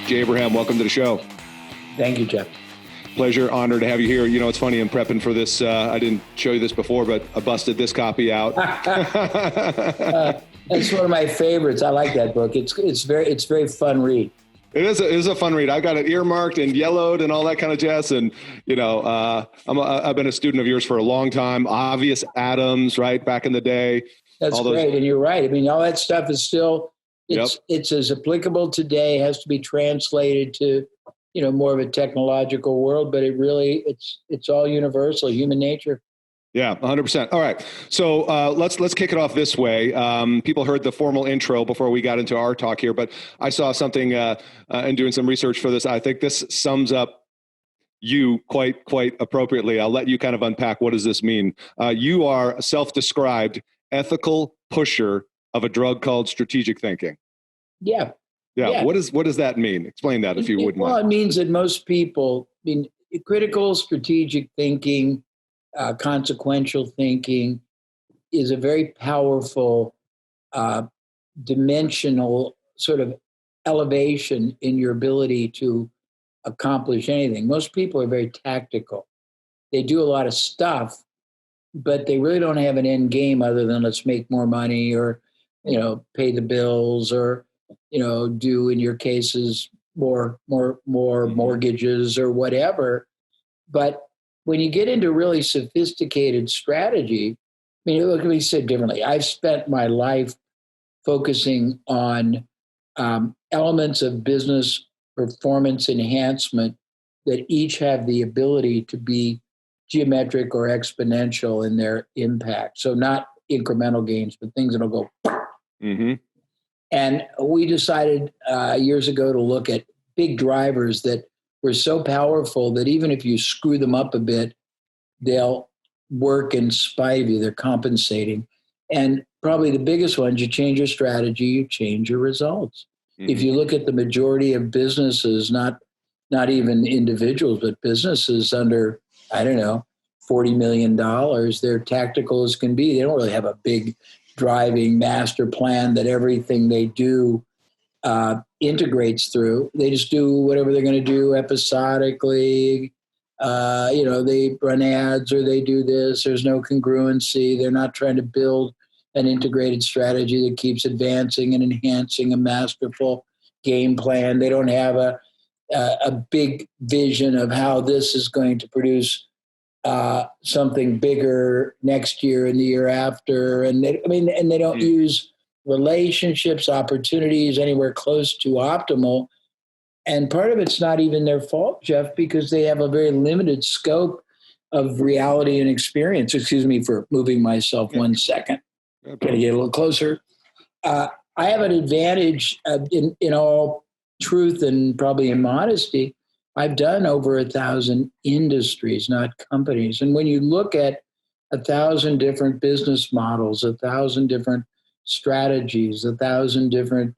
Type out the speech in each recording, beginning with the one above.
Jay Abraham, welcome to the show. Thank you, Jeff. Pleasure, honor to have you here. You know, it's funny, in prepping for this, I didn't show you this before, but I busted this copy out. That's one of my favorites. I like that book. It's very fun read. It is a fun read. I got it earmarked and yellowed and all that kind of jazz. And, you know, I've been a student of yours for a long time. Obvious Adams, right? Back in the day. That's great. And you're right. I mean, all that stuff is still, it's as applicable today, has to be translated to, you know, more of a technological world, but it's all universal, human nature. Yeah, 100%. All right. So let's kick it off this way. People heard the formal intro before we got into our talk here, but I saw something in doing some research for this. I think this sums up you quite appropriately. I'll let you kind of unpack, what does this mean? You are a self-described ethical pusher of a drug called strategic thinking. Yeah. What does that mean? Explain that if you wouldn't mind. Well, it means that most people, I mean, critical strategic thinking, consequential thinking is a very powerful dimensional sort of elevation in your ability to accomplish anything. Most people are very tactical. They do a lot of stuff, but they really don't have an end game other than let's make more money or, you know, pay the bills or, you know, do, in your cases, more mortgages or whatever. But when you get into really sophisticated strategy, I mean, look, let me say it differently. I've spent my life focusing on elements of business performance enhancement that each have the ability to be geometric or exponential in their impact. So not incremental gains, but things that'll go. Mm-hmm. And we decided years ago to look at big drivers that were so powerful that even if you screw them up a bit, they'll work in spite of you. They're compensating. And probably the biggest one, you change your strategy, you change your results. Mm-hmm. If you look at the majority of businesses, not even individuals, but businesses under, I don't know, $40 million, they're tactical as can be. They don't really have a big driving master plan that everything they do integrates through. They just do whatever they're going to do episodically. You know, they run ads or they do this. There's no congruency. They're not trying to build an integrated strategy that keeps advancing and enhancing a masterful game plan. They don't have a big vision of how this is going to produce something bigger next year and the year after. And they don't use relationships, opportunities anywhere close to optimal. And part of it's not even their fault, Jeff, because they have a very limited scope of reality and experience. Excuse me for moving myself 1 second. Okay. Gotta get a little closer. I have an advantage in all truth and probably in modesty. I've done over 1,000 industries, not companies. And when you look at 1,000 different business models, 1,000 different strategies, 1,000 different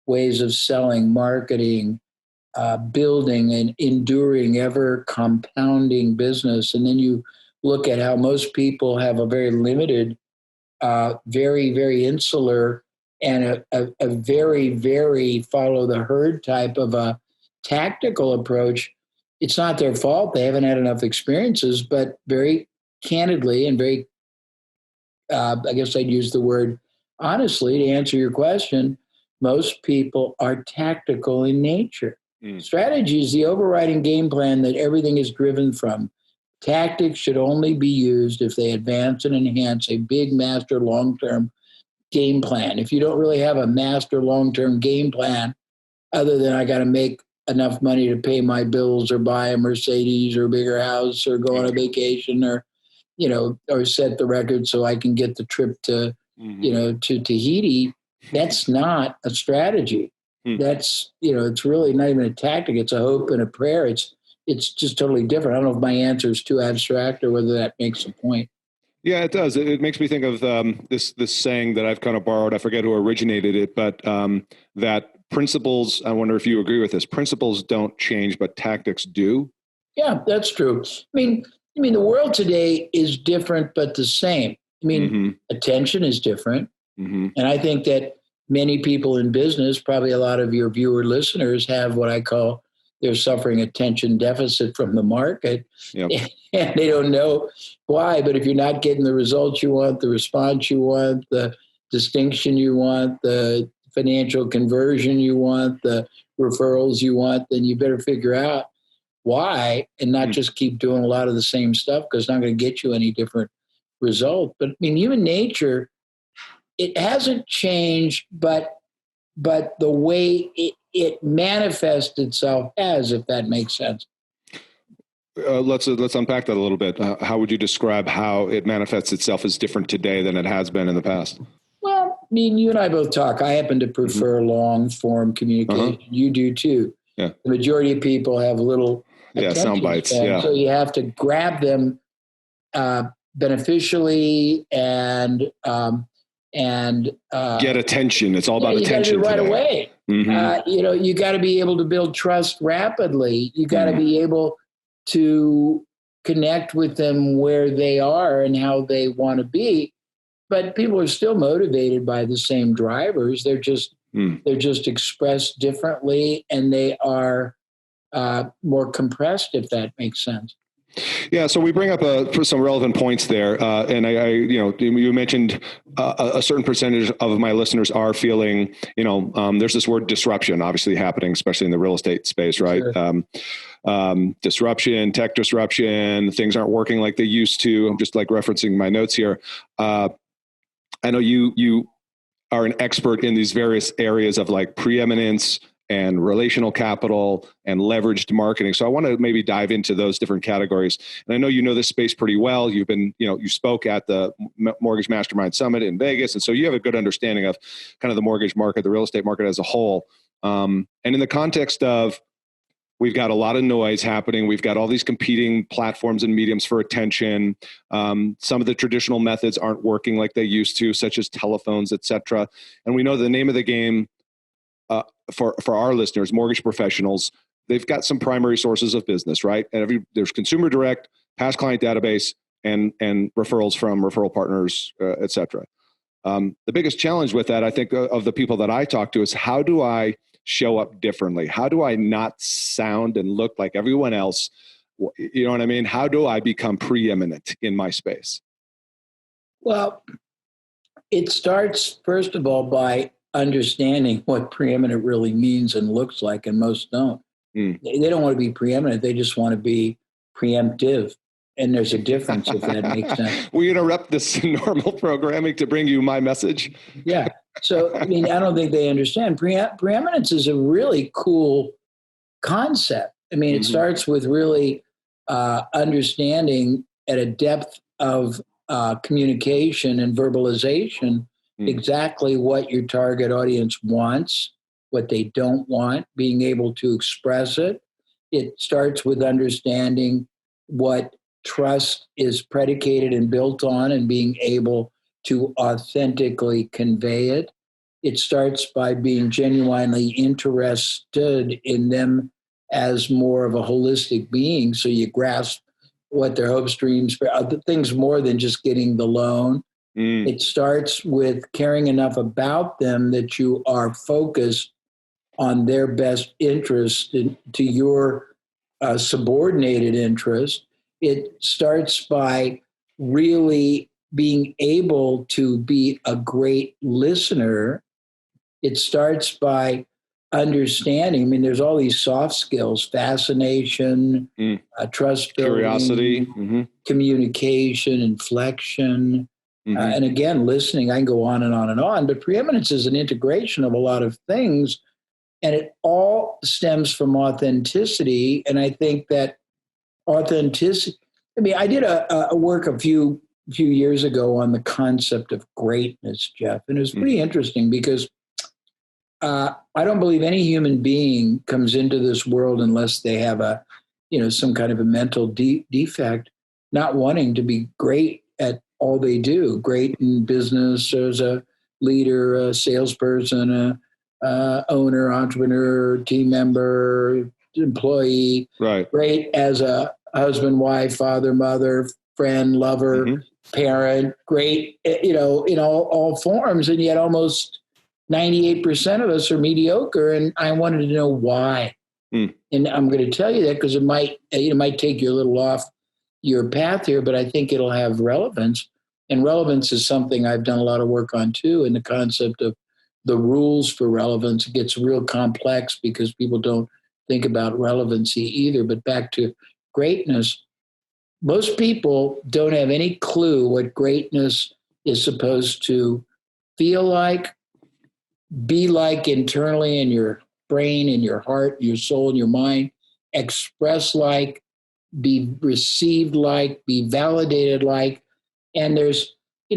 ways of selling, marketing, building and enduring, ever compounding business. And then you look at how most people have a very limited, very, very insular and a very, very follow the herd type of a tactical approach. It's not their fault. They haven't had enough experiences, but very candidly and very, I guess I'd use the word honestly to answer your question, most people are tactical in nature. Strategy is the overriding game plan that everything is driven from. Tactics should only be used if they advance and enhance a big master long-term game plan. If you don't really have a master long-term game plan, other than I got to make enough money to pay my bills or buy a Mercedes or a bigger house or go on a vacation or, you know, or set the record so I can get the trip to, you know, to Tahiti, that's not a strategy. That's, you know, it's really not even a tactic. It's a hope and a prayer. It's just totally different. I don't know if my answer is too abstract or whether that makes a point. Yeah, it does. It makes me think of this saying that I've kind of borrowed. I forget who originated it, but that principles, I wonder if you agree with this, principles don't change, but tactics do. Yeah, that's true. I mean, the world today is different, but the same. I mean, attention is different. And I think that many people in business, probably a lot of your viewer listeners, have what I call they're suffering attention deficit from the market. Yep. And they don't know why. But if you're not getting the results you want, the response you want, the distinction you want, the financial conversion you want, the referrals you want, then you better figure out why and not just keep doing a lot of the same stuff, because it's not going to get you any different result. But I mean, human nature, it hasn't changed, but the way it manifests itself has, if that makes sense. Let's unpack that a little bit. How would you describe how it manifests itself as different today than it has been in the past? Well, I mean, you and I both talk. I happen to prefer long form communication. You do too. Yeah. The majority of people have little sound bites. Yeah. So you have to grab them beneficially and get attention. It's all about attention right today. away. You got to be able to build trust rapidly. You got to be able to connect with them where they are and how they want to be. But people are still motivated by the same drivers. They're just expressed differently, and they are more compressed, if that makes sense. Yeah, so we bring up some relevant points there, and you mentioned a certain percentage of my listeners are feeling, there's this word disruption, obviously happening, especially in the real estate space, right? Sure. Disruption, tech disruption, things aren't working like they used to. I'm just like referencing my notes here. I know you are an expert in these various areas of like preeminence and relational capital and leveraged marketing. So I want to maybe dive into those different categories. And I know you know this space pretty well. You've been, you spoke at the Mortgage Mastermind Summit in Vegas. And so you have a good understanding of kind of the mortgage market, the real estate market as a whole. And in the context of, we've got a lot of noise happening. We've got all these competing platforms and mediums for attention. Some of the traditional methods aren't working like they used to, such as telephones, et cetera. And we know the name of the game for our listeners, mortgage professionals, they've got some primary sources of business, right? And there's consumer direct, past client database, and referrals from referral partners, et cetera. The biggest challenge with that, I think, of the people that I talk to is, how do I show up differently? How do I not sound and look like everyone else? You know what I mean? How do I become preeminent in my space? Well, it starts, first of all, by understanding what preeminent really means and looks like, and most don't. They don't want to be preeminent. They just want to be preemptive. And there's a difference, if that makes sense. We interrupt this normal programming to bring you my message. Yeah. So, I mean, I don't think they understand. Preeminence is a really cool concept. I mean, it starts with really understanding at a depth of communication and verbalization exactly what your target audience wants, what they don't want, being able to express it. It starts with understanding what trust is predicated and built on, and being able to authentically convey it. It starts by being genuinely interested in them as more of a holistic being, so you grasp what their hopes, dreams, other things more than just getting the loan. It starts with caring enough about them that you are focused on their best interest to your subordinated interest. It starts by really being able to be a great listener. It starts by understanding. I mean, there's all these soft skills: fascination, trust building, curiosity, communication, inflection, and again, listening. I can go on and on and on, but preeminence is an integration of a lot of things, and it all stems from authenticity. And I think that authenticity, I mean, I did a work a few years ago on the concept of greatness, Jeff, and it was pretty interesting because I don't believe any human being comes into this world unless they have some kind of a mental defect, not wanting to be great at all they do, great in business as a leader, a salesperson, a owner, entrepreneur, team member, employee, right? Great as a husband, wife, father, mother, friend, lover, parent, great, in all forms, and yet almost 98% of us are mediocre, and I wanted to know why. And I'm going to tell you that because it might take you a little off your path here, but I think it'll have relevance. And relevance is something I've done a lot of work on too, in the concept of the rules for relevance. It gets real complex because people don't think about relevancy either. But back to greatness, most people don't have any clue what greatness is supposed to feel like, be like internally in your brain, in your heart, your soul, and your mind, express like, be received like, be validated like. And there's,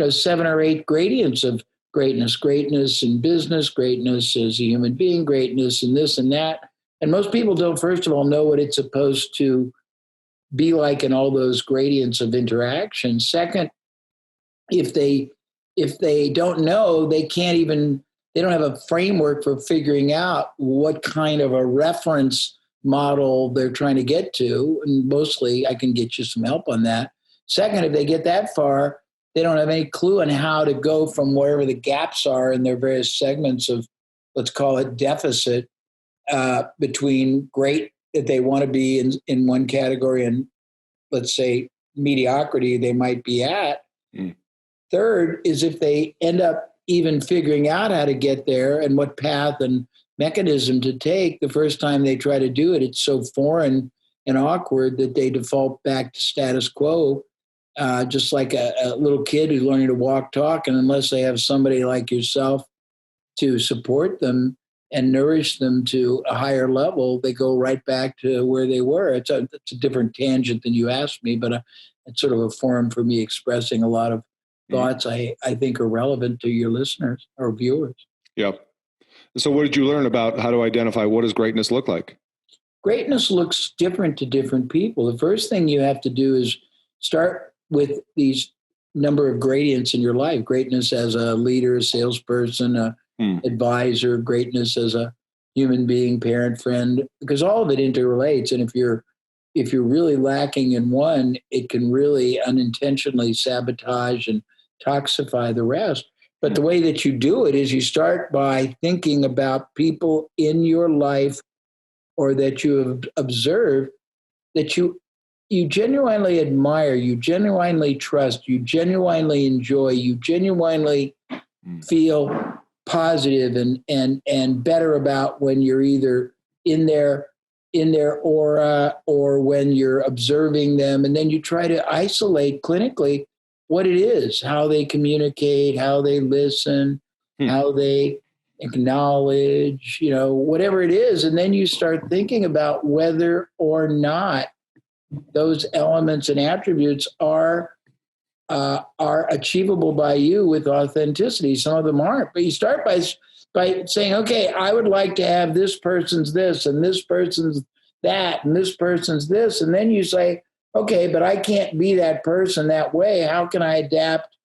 7 or 8 gradients of greatness in business, greatness as a human being, greatness in this and that. And most people don't, first of all, know what it's supposed to be like in all those gradients of interaction. Second, if they don't know, they don't have a framework for figuring out what kind of a reference model they're trying to get to. And mostly I can get you some help on that. Second, if they get that far, they don't have any clue on how to go from wherever the gaps are in their various segments of, let's call it deficit, between great that they want to be in one category and, let's say, mediocrity they might be at. Third is if they end up even figuring out how to get there and what path and mechanism to take, the first time they try to do it, it's so foreign and awkward that they default back to status quo, just like a little kid who's learning to walk, talk, and unless they have somebody like yourself to support them and nourish them to a higher level, they go right back to where they were. It's a different tangent than you asked me, but it's sort of a forum for me expressing a lot of thoughts I think are relevant to your listeners or viewers. Yep. So what did you learn about how to identify what does greatness look like? Greatness looks different to different people. The first thing you have to do is start with these number of gradients in your life. Greatness as a leader, a salesperson, a advisor, greatness as a human being, parent, friend, because all of it interrelates. And if you're really lacking in one, it can really unintentionally sabotage and toxify the rest. But the way that you do it is you start by thinking about people in your life or that you have observed that you genuinely admire, you genuinely trust, you genuinely enjoy, you genuinely feel positive and better about when you're either in their aura or when you're observing them. And then you try to isolate clinically what it is, how they communicate, how they listen, how they acknowledge, whatever it is. And then you start thinking about whether or not those elements and attributes are achievable by you with authenticity. Some of them aren't, but you start by saying, okay, I would like to have this person's this and this person's that and this person's this. And then you say, okay, but I can't be that person that way. How can I adopt,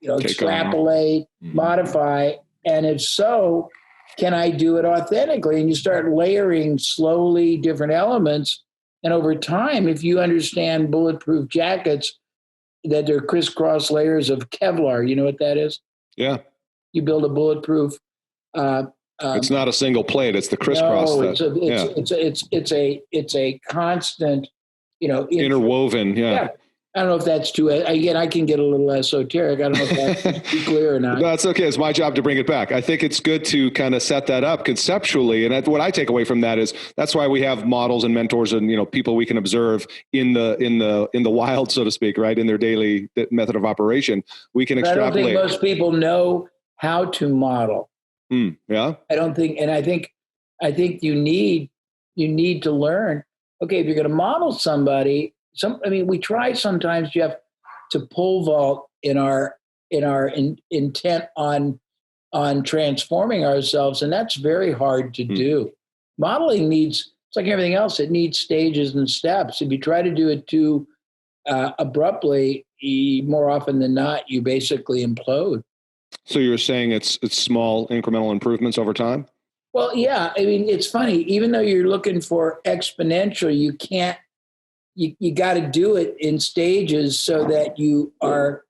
extrapolate, modify? And if so, can I do it authentically? And you start layering slowly different elements. And over time, if you understand bulletproof jackets, that they're crisscross layers of Kevlar, you know what that is? Yeah. You build a bulletproof. It's not a single plate; it's the crisscross. No, it's a constant, interwoven. Yeah. I don't know if that's too. Again, I can get a little esoteric. I don't know if that's too clear or not. No, it's okay. It's my job to bring it back. I think it's good to kind of set that up conceptually, and what I take away from that is that's why we have models and mentors and people we can observe in the wild, so to speak, right, in their daily method of operation. We can extrapolate. I don't think most people know how to model. Yeah. I don't think, and I think you need to learn. Okay, if you're going to model somebody. We try sometimes, Jeff, to pole vault in our intent on transforming ourselves, and that's very hard to do. Modeling it's like everything else; it needs stages and steps. If you try to do it too abruptly, more often than not, you basically implode. So you're saying it's small incremental improvements over time? Well, yeah. It's funny. Even though you're looking for exponential, you can't. You got to do it in stages so that you are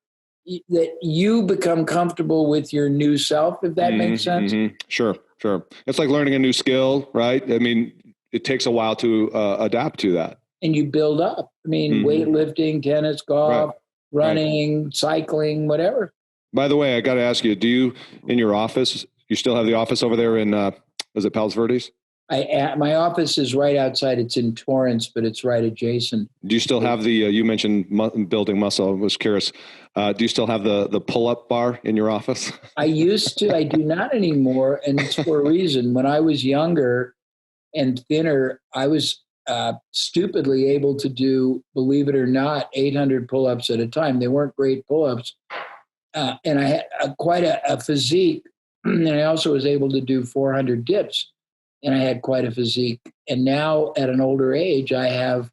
that you become comfortable with your new self, if that makes sense. Sure. It's like learning a new skill, right? I mean, it takes a while to adapt to that. And you build up. I mean, weightlifting, tennis, golf, running, cycling, whatever. By the way, I got to ask you, do you, in your office, you still have the office over there in, is it Palos Verdes? My office is right outside. It's in Torrance, but it's right adjacent. Do you still have the, you mentioned building muscle. I was curious. Do you still have the pull-up bar in your office? I used to. I do not anymore. And it's for a reason. When I was younger and thinner, I was stupidly able to do, believe it or not, 800 pull-ups at a time. They weren't great pull-ups. And I had quite a physique. And I also was able to do 400 dips. And I had quite a physique. And now at an older age, I have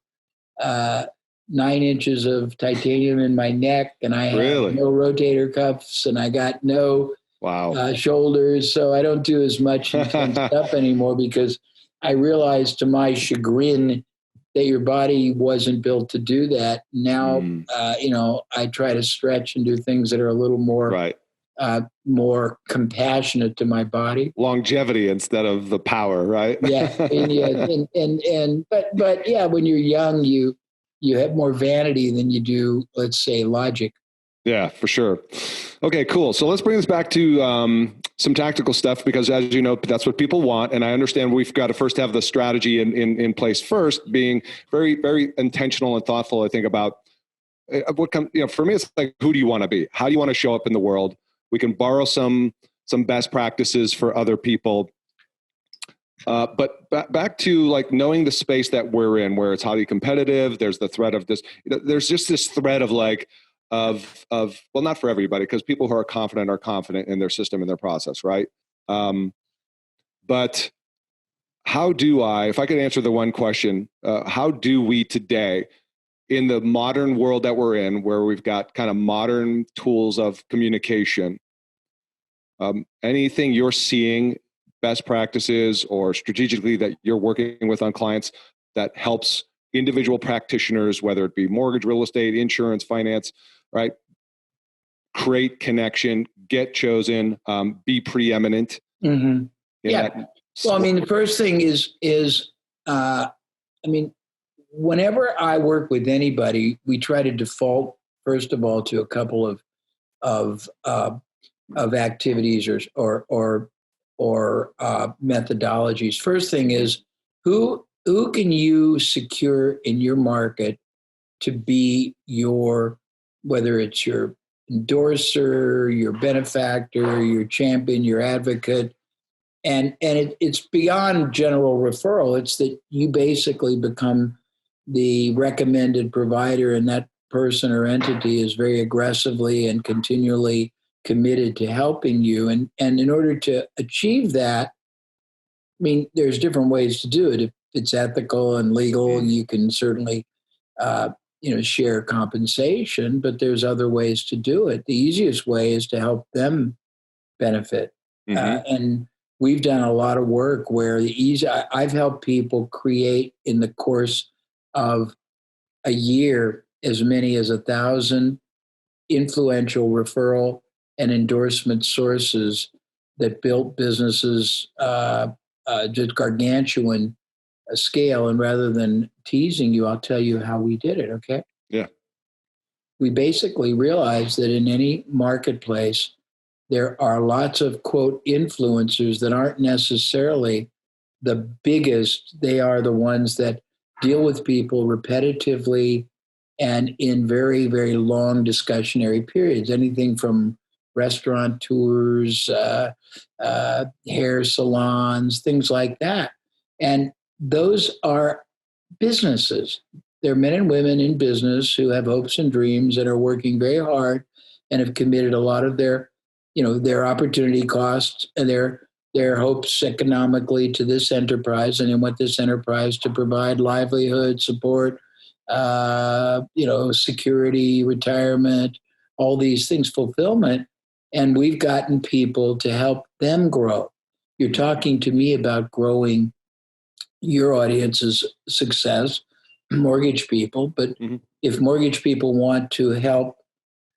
9 inches of titanium in my neck, and I have no rotator cuffs, and I got no shoulders. So I don't do as much intense stuff anymore, because I realized, to my chagrin, that your body wasn't built to do that. Now, I try to stretch and do things that are a little more more compassionate to my body. Longevity instead of the power, right? Yeah. But yeah, when you're young, you have more vanity than you do, let's say, logic. Yeah, for sure. Okay, cool. So let's bring this back to some tactical stuff, because as you know, that's what people want. And I understand we've got to first have the strategy in place first, being very, very intentional and thoughtful, I think, about what comes, for me, it's like, who do you want to be? How do you want to show up in the world? We can borrow some best practices for other people. But back to like knowing the space that we're in, where it's highly competitive. There's the threat of this, there's just this thread of like, of well, not for everybody, because people who are confident in their system and their process. Right. But how do if I could answer the one question, how do we today, in the modern world that we're in, where we've got kind of modern tools of communication, anything you're seeing, best practices or strategically that you're working with on clients that helps individual practitioners, whether it be mortgage, real estate, insurance, finance, right? Create connection, get chosen, be preeminent. Yeah. Well, I mean, the first thing is, whenever I work with anybody, we try to default, first of all, to a couple of activities or methodologies. First thing is, who can you secure in your market to be your, whether it's your endorser, your benefactor, your champion, your advocate. And it's beyond general referral. It's that you basically become the recommended provider, and that person or entity is very aggressively and continually committed to helping you. And in order to achieve that, I mean, there's different ways to do it. If it's ethical and legal, you can certainly, share compensation, but there's other ways to do it. The easiest way is to help them benefit. And we've done a lot of work where I've helped people create in the course of a year as many as 1,000 influential referral and endorsement sources that built businesses just gargantuan scale. And rather than teasing you, I'll tell you how we did it. Okay. Yeah. We basically realized that in any marketplace, there are lots of, quote, influencers that aren't necessarily the biggest. They are the ones that deal with people repetitively and in very, very long discussionary periods, anything from restaurant tours, hair salons, things like that. And those are businesses. They're men and women in business who have hopes and dreams and are working very hard and have committed a lot of their opportunity costs and their hopes economically to this enterprise, and they want this enterprise to provide livelihood, support, security, retirement, all these things, fulfillment. And we've gotten people to help them grow. You're talking to me about growing your audience's success, mortgage people. But if mortgage people want to help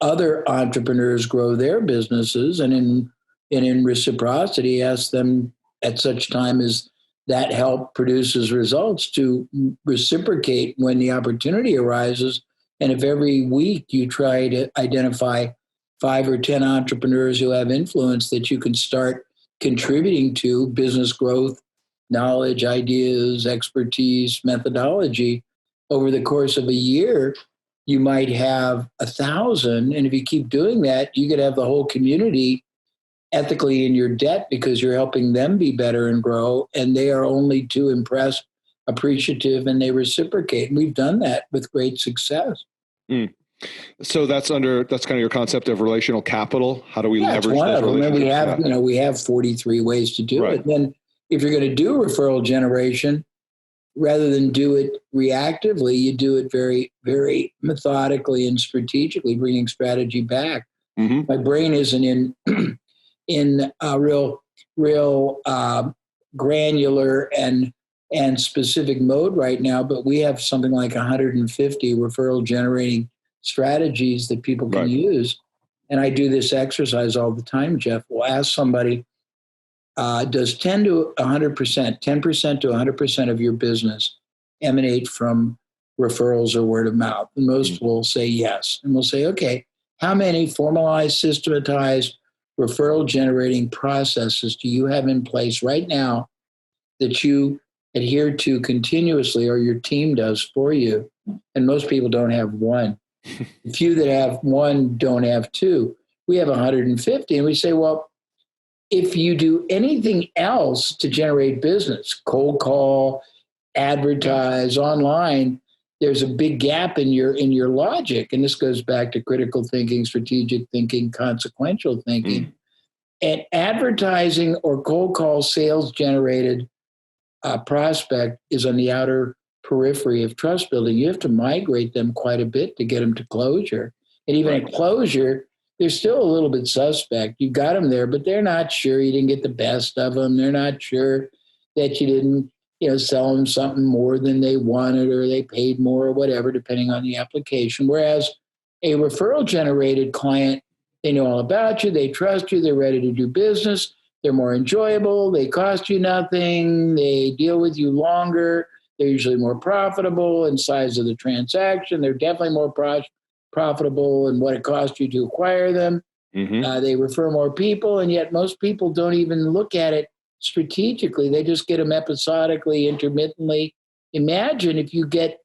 other entrepreneurs grow their businesses, and in reciprocity, ask them at such time as that help produces results to reciprocate when the opportunity arises. And if every week you try to identify 5 or 10 entrepreneurs who have influence that you can start contributing to business growth, knowledge, ideas, expertise, methodology, over the course of a year, you might have 1,000. And if you keep doing that, you could have the whole community ethically in your debt because you're helping them be better and grow. And they are only too impressed, appreciative, and they reciprocate. And we've done that with great success. Mm. So that's kind of your concept of relational capital. How do we leverage those relationships? And we have 43 ways to do it. And then if you're going to do referral generation, rather than do it reactively, you do it very, very methodically and strategically, bringing strategy back. Mm-hmm. My brain isn't in a real granular and specific mode right now, but we have something like 150 referral generating strategies that people can use. And I do this exercise all the time, Jeff. We'll ask somebody, does 10 to 100%, 10% to 100% of your business emanate from referrals or word of mouth? And most will say yes. And we'll say, okay, how many formalized, systematized referral generating processes do you have in place right now that you adhere to continuously, or your team does for you? And most people don't have one. The few that have one don't have two. We have 150. And we say, well, if you do anything else to generate business, cold call, advertise online, there's a big gap in your logic. And this goes back to critical thinking, strategic thinking, consequential thinking. And advertising or cold call sales generated prospect is on the outer periphery of trust building. You have to migrate them quite a bit to get them to closure. And even at closure, they're still a little bit suspect. You got them there, but they're not sure you didn't get the best of them. They're not sure that you didn't, sell them something more than they wanted, or they paid more, or whatever, depending on the application. Whereas a referral generated client, they know all about you, they trust you, they're ready to do business, they're more enjoyable, they cost you nothing, they deal with you longer, they're usually more profitable in size of the transaction, they're definitely more profitable in what it costs you to acquire them. Mm-hmm. They refer more people, and yet most people don't even look at it strategically. They just get them episodically, intermittently. Imagine if you get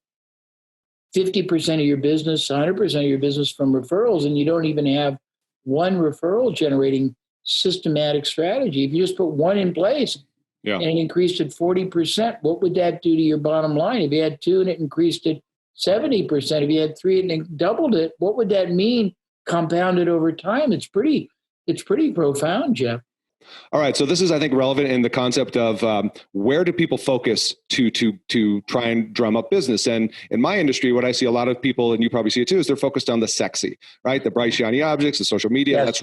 50% of your business, 100% of your business from referrals, and you don't even have one referral generating systematic strategy. If you just put one in place and it increased it 40%, what would that do to your bottom line? If you had two and it increased it 70%, if you had three and it doubled it, what would that mean compounded over time? It's pretty profound, Jeff. All right. So this is, I think, relevant in the concept of where do people focus to try and drum up business? And in my industry, what I see a lot of people, and you probably see it too, is they're focused on the sexy, right? The bright, shiny objects, the social media. Yes.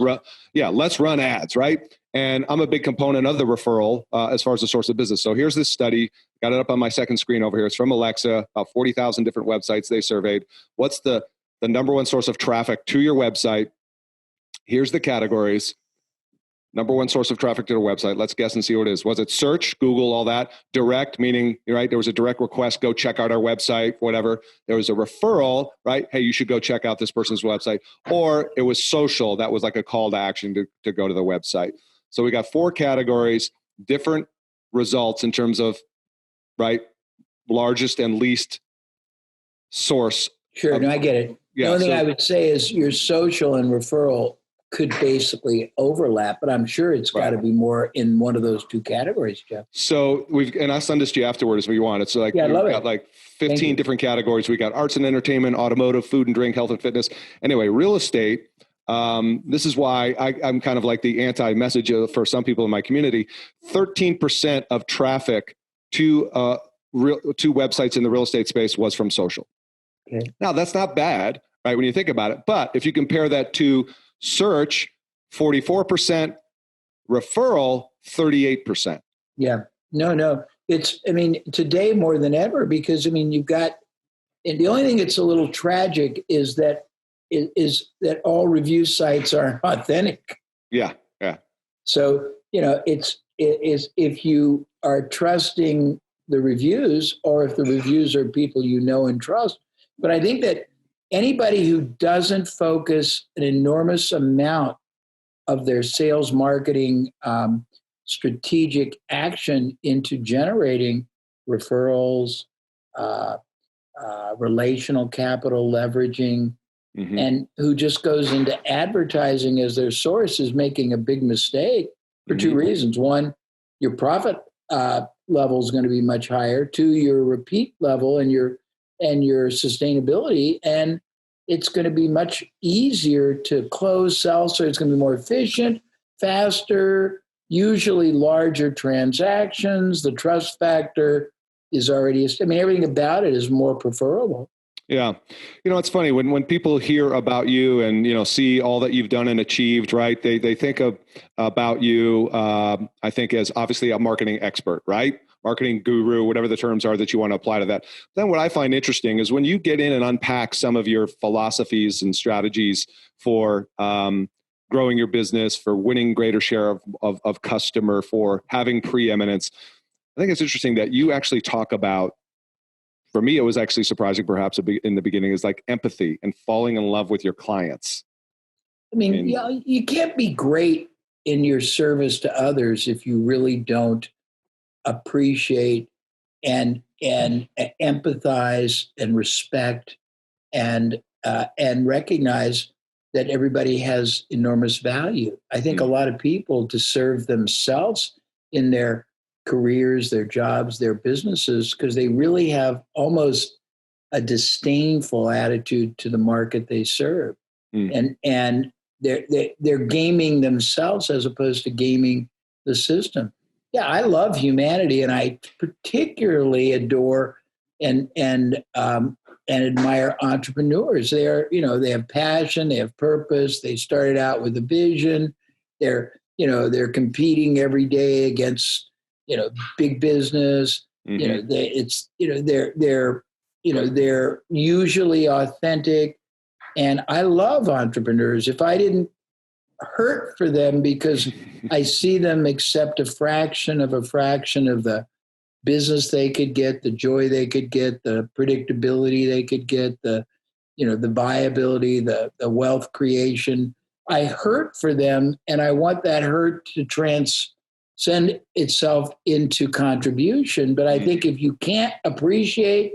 Let's run ads, right? And I'm a big component of the referral as far as the source of business. So here's this study. Got it up on my second screen over here. It's from Alexa, about 40,000 different websites they surveyed. What's the number one source of traffic to your website? Here's the categories. Number one source of traffic to the website. Let's guess and see what it is. Was it search, Google, all that? Direct, meaning, right, there was a direct request, go check out our website, whatever. There was a referral, right? Hey, you should go check out this person's website. Or it was social. That was like a call to action to go to the website. So we got 4 categories, different results in terms of, right, largest and least source. Sure, no, I get it. The only thing I would say is your social and referral could basically overlap, but I'm sure it's got to be more in one of those 2 categories, Jeff. So and I'll send this to you afterwards if you want. It's like, we've got like 15 different categories. We got arts and entertainment, automotive, food and drink, health and fitness. Anyway, real estate. This is why I'm kind of like the anti-message for some people in my community. 13% of traffic to websites in the real estate space was from social. Okay. Now that's not bad, right? When you think about it, but if you compare that to search, 44%, referral, 38%. Yeah, no. Today more than ever, because you've got, and the only thing that's a little tragic is that is that all review sites are authentic. Yeah. Yeah. So, it's if you are trusting the reviews, or if the reviews are people you know and trust. But I think that anybody who doesn't focus an enormous amount of their sales marketing strategic action into generating referrals, relational capital leveraging, and who just goes into advertising as their source is making a big mistake for two reasons. One, your profit level is going to be much higher. Two, your repeat level and your sustainability, and it's going to be much easier to close, sell. So it's going to be more efficient, faster, usually larger transactions. The trust factor is already, everything about it is more preferable. Yeah. It's funny when people hear about you and, see all that you've done and achieved, right? They think about you, I think, as obviously a marketing expert, right? Marketing guru, whatever the terms are that you want to apply to that. Then what I find interesting is when you get in and unpack some of your philosophies and strategies for growing your business, for winning greater share of customer, for having preeminence. I think it's interesting that you actually talk about, for me, it was actually surprising perhaps in the beginning, is like empathy and falling in love with your clients. You can't be great in your service to others if you really don't appreciate and empathize and respect and recognize that everybody has enormous value. I think a lot of people, to serve themselves in their careers, their jobs, their businesses, because they really have almost a disdainful attitude to the market they serve, and they're gaming themselves as opposed to gaming the system. Yeah, I love humanity, and I particularly adore and admire entrepreneurs. They are, they have passion, they have purpose. They started out with a vision. They're competing every day against, big business. They're usually authentic, and I love entrepreneurs. If I didn't hurt for them because I see them accept a fraction of the business they could get, the joy they could get, the predictability they could get, the viability, the wealth creation. I hurt for them, and I want that hurt to transcend itself into contribution. But I think if you can't appreciate,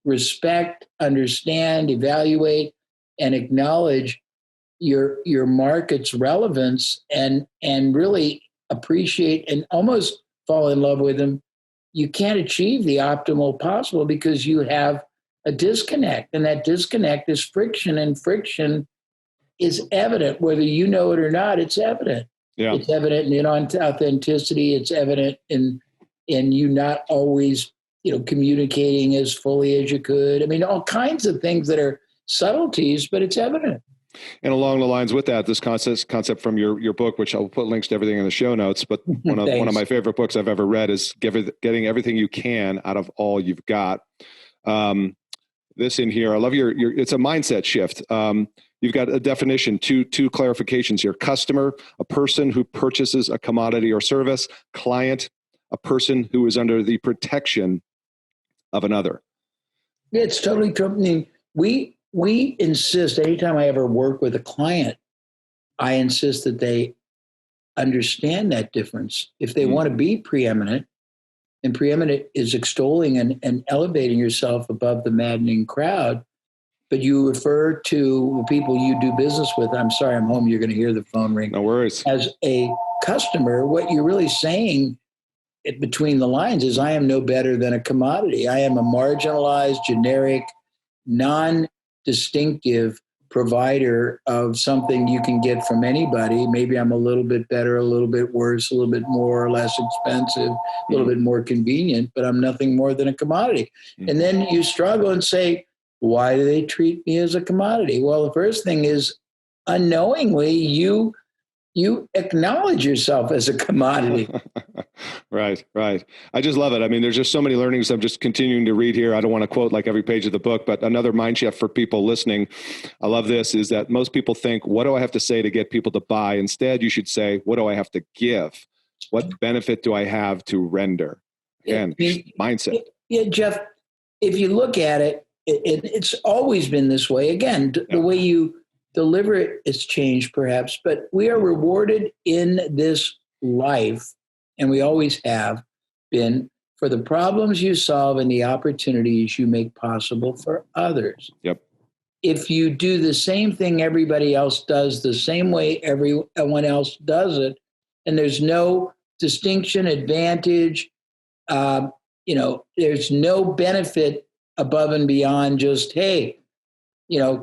respect, understand, evaluate, and acknowledge your market's relevance and really appreciate and almost fall in love with them, you can't achieve the optimal possible because you have a disconnect. And that disconnect is friction, and friction is evident. Whether you know it or not, it's evident. Yeah. It's evident in authenticity. It's evident in you not always, communicating as fully as you could. All kinds of things that are subtleties, but it's evident. And along the lines with that, this concept from your book, which I'll put links to everything in the show notes, but one of my favorite books I've ever read is Getting Everything You Can Out of All You've Got. This in here, I love your it's a mindset shift. You've got a definition, two clarifications here. Customer, a person who purchases a commodity or service. Client, a person who is under the protection of another. Yeah, it's totally true. We insist, anytime I ever work with a client, I insist that they understand that difference. If they want to be preeminent, and preeminent is extolling and elevating yourself above the maddening crowd, but you refer to the people you do business with, I'm sorry, I'm home, you're going to hear the phone ring. No worries. As a customer, what you're really saying between the lines is, I am no better than a commodity. I am a marginalized, generic, non-distinctive provider of something you can get from anybody. Maybe I'm a little bit better, a little bit worse, a little bit more or less expensive, a little bit more convenient, but I'm nothing more than a commodity. And then you struggle and say, why do they treat me as a commodity? Well, the first thing is, unknowingly, you acknowledge yourself as a commodity. Right, right. I just love it. I mean, there's just so many learnings. I'm just continuing to read here. I don't want to quote like every page of the book, but another mind shift for people listening. I love this is that most people think, what do I have to say to get people to buy? Instead, you should say, what do I have to give? What benefit do I have to render? Again, mindset. Yeah, Jeff, if you look at it, it's always been this way. Again, the way you deliver it has changed perhaps, but we are rewarded in this life, and we always have been, for the problems you solve and the opportunities you make possible for others. Yep. If you do the same thing everybody else does, the same way everyone else does it, and there's no distinction, advantage, there's no benefit above and beyond just, hey,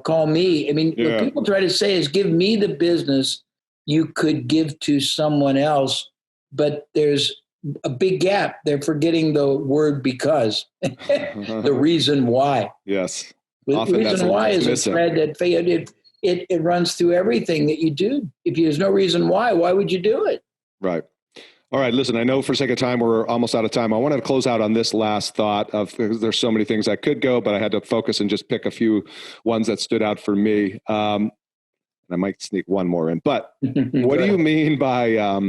call me. I mean, what people try to say is give me the business you could give to someone else, but there's a big gap. They're forgetting the word because, the reason why. Yes. The reason why is a thread that it runs through everything that you do. If there's no reason why would you do it? Right. All right. Listen, I know for sake of time, we're almost out of time. I wanted to close out on this last thought there's so many things I could go, but I had to focus and just pick a few ones that stood out for me. I might sneak one more in, but what do you mean by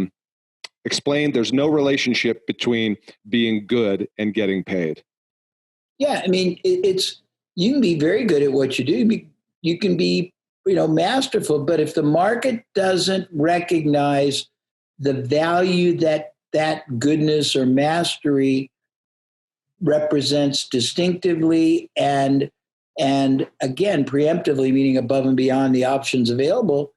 explain there's no relationship between being good and getting paid? Yeah. I mean, you can be very good at what you do. You can be, masterful, but if the market doesn't recognize the value that goodness or mastery represents distinctively and again, preemptively, meaning above and beyond the options available,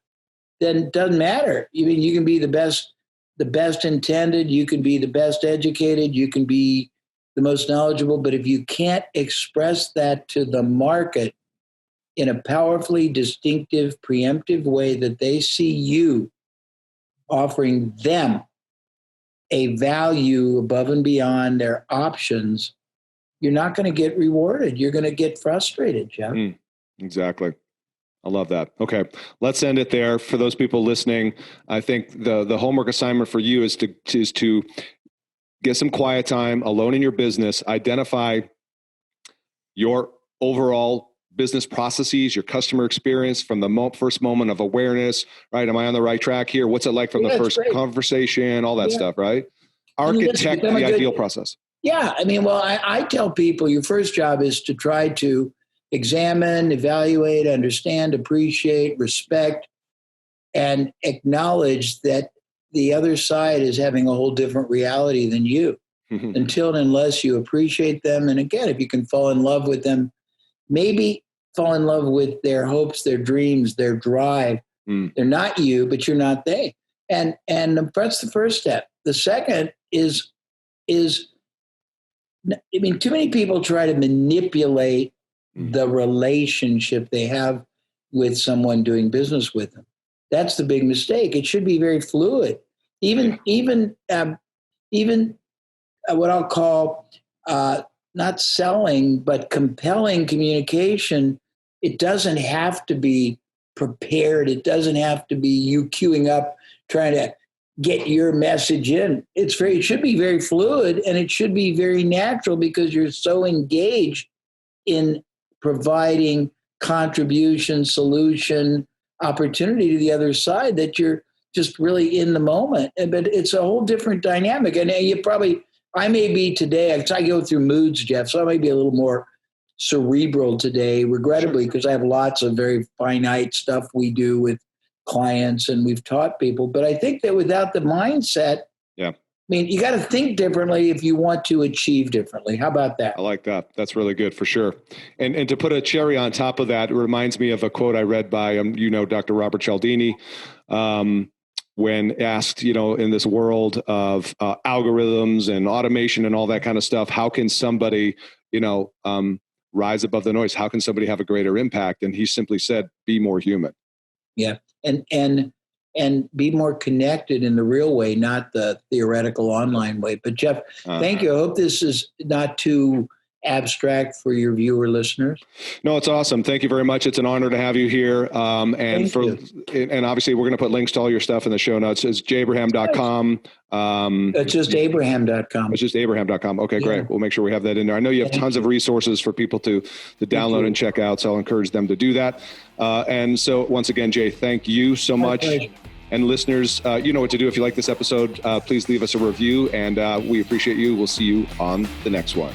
then it doesn't matter. I mean, you can be the best intended, you can be the best educated, you can be the most knowledgeable, but if you can't express that to the market in a powerfully distinctive, preemptive way that they see you offering them a value above and beyond their options, you're not going to get rewarded. You're going to get frustrated, Jeff. Exactly. I love that. Okay. Let's end it there. For those people listening, I think the homework assignment for you is to get some quiet time alone in your business, identify your overall business processes, your customer experience from the first moment of awareness, right? Am I on the right track here? What's it like from the first conversation, all that stuff, right? Architect the ideal process. Yeah. I mean, well, I tell people your first job is to try to examine, evaluate, understand, appreciate, respect, and acknowledge that the other side is having a whole different reality than you. Until and unless you appreciate them. And again, if you can fall in love with them, maybe fall in love with their hopes, their dreams, their drive. They're not you, but you're not they. And that's the first step. The second is, I mean, too many people try to manipulate the relationship they have with someone doing business with them. That's the big mistake. It should be very fluid. Even what I'll call not selling, but compelling communication. It doesn't have to be prepared. It doesn't have to be you queuing up, trying to get your message in. It should be very fluid, and it should be very natural because you're so engaged in providing contribution, solution, opportunity to the other side that you're just really in the moment. But it's a whole different dynamic. And I may be today, I go through moods, Jeff, so I may be a little more cerebral today, regrettably, because I have lots of very finite stuff we do with clients and we've taught people. But I think that without the mindset, I mean, you got to think differently if you want to achieve differently. How about that? I like that. That's really good for sure. And to put a cherry on top of that, it reminds me of a quote I read by, Dr. Robert Cialdini, when asked, in this world of algorithms and automation and all that kind of stuff, how can somebody, rise above the noise? How can somebody have a greater impact? And he simply said, be more human. Yeah. And be more connected in the real way, not the theoretical online way. But Jeff, thank you. I hope this is not too abstract for your viewer listeners? No, it's awesome. Thank you very much. It's an honor to have you here. And Thank you. And obviously we're going to put links to all your stuff in the show notes. It's jabraham.com. It's just abraham.com. It's just abraham.com. Okay, great. We'll make sure we have that in there. I know you have tons of resources for people to download and check out, so I'll encourage them to do that. And so once again, Jay, thank you so much. Pleasure. And listeners, you know what to do. If you like this episode, please leave us a review, and we appreciate you. We'll see you on the next one.